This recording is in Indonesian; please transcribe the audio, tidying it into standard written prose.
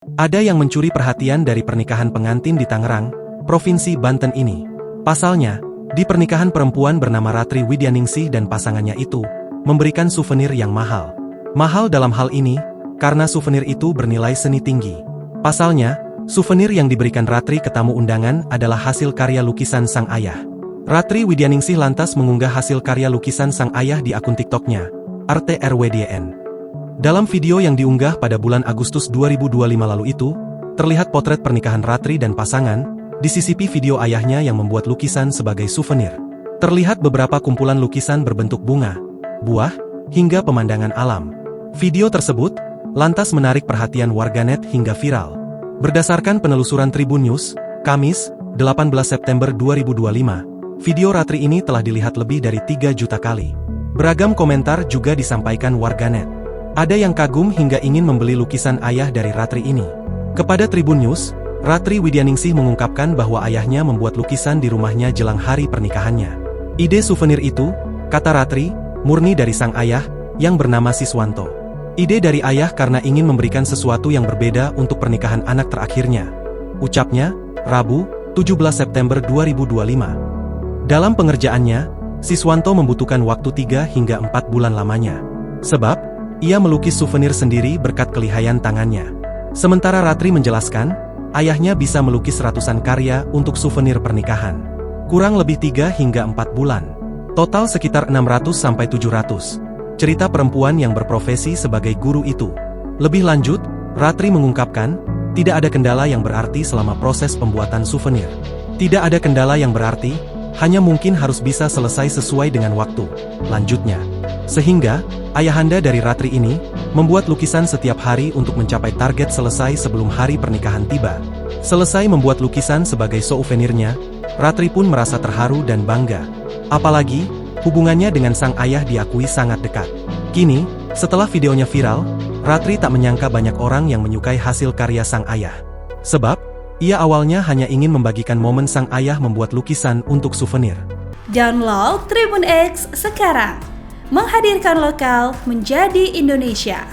Ada yang mencuri perhatian dari pernikahan pengantin di Tangerang, Provinsi Banten ini. Pasalnya, di pernikahan perempuan bernama Ratri Widyaningsih dan pasangannya itu, memberikan souvenir yang mahal. Mahal dalam hal ini, karena souvenir itu bernilai seni tinggi. Pasalnya, souvenir yang diberikan Ratri ke tamu undangan adalah hasil karya lukisan sang ayah. Ratri Widyaningsih lantas mengunggah hasil karya lukisan sang ayah di akun TikToknya, RTRWDN. Dalam video yang diunggah pada bulan Agustus 2025 lalu itu, terlihat potret pernikahan Ratri dan pasangan, disisipi video ayahnya yang membuat lukisan sebagai souvenir. Terlihat beberapa kumpulan lukisan berbentuk bunga, buah, hingga pemandangan alam. Video tersebut lantas menarik perhatian warganet hingga viral. Berdasarkan penelusuran Tribun News, Kamis, 18 September 2025, video Ratri ini telah dilihat lebih dari 3 juta kali. Beragam komentar juga disampaikan warganet. Ada yang kagum hingga ingin membeli lukisan ayah dari Ratri ini. Kepada Tribun News, Ratri Widyaningsih mengungkapkan bahwa ayahnya membuat lukisan di rumahnya jelang hari pernikahannya. Ide souvenir itu, kata Ratri, murni dari sang ayah, yang bernama Siswanto. Ide dari ayah karena ingin memberikan sesuatu yang berbeda untuk pernikahan anak terakhirnya. Ucapnya, Rabu, 17 September 2025. Dalam pengerjaannya, Siswanto membutuhkan waktu 3 hingga 4 bulan lamanya. Sebab, ia melukis souvenir sendiri berkat kelihayan tangannya. Sementara Ratri menjelaskan, ayahnya bisa melukis ratusan karya untuk souvenir pernikahan. Kurang lebih 3 hingga 4 bulan. Total sekitar 600-700. Cerita perempuan yang berprofesi sebagai guru itu. Lebih lanjut, Ratri mengungkapkan, tidak ada kendala yang berarti selama proses pembuatan souvenir. Tidak ada kendala yang berarti, hanya mungkin harus bisa selesai sesuai dengan waktu, lanjutnya. Sehingga, ayahanda dari Ratri ini, membuat lukisan setiap hari untuk mencapai target selesai sebelum hari pernikahan tiba. Selesai membuat lukisan sebagai souvenirnya, Ratri pun merasa terharu dan bangga. Apalagi, hubungannya dengan sang ayah diakui sangat dekat. Kini, setelah videonya viral, Ratri tak menyangka banyak orang yang menyukai hasil karya sang ayah. Sebab, ia awalnya hanya ingin membagikan momen sang ayah membuat lukisan untuk souvenir. Download Tribun X sekarang, menghadirkan lokal menjadi Indonesia.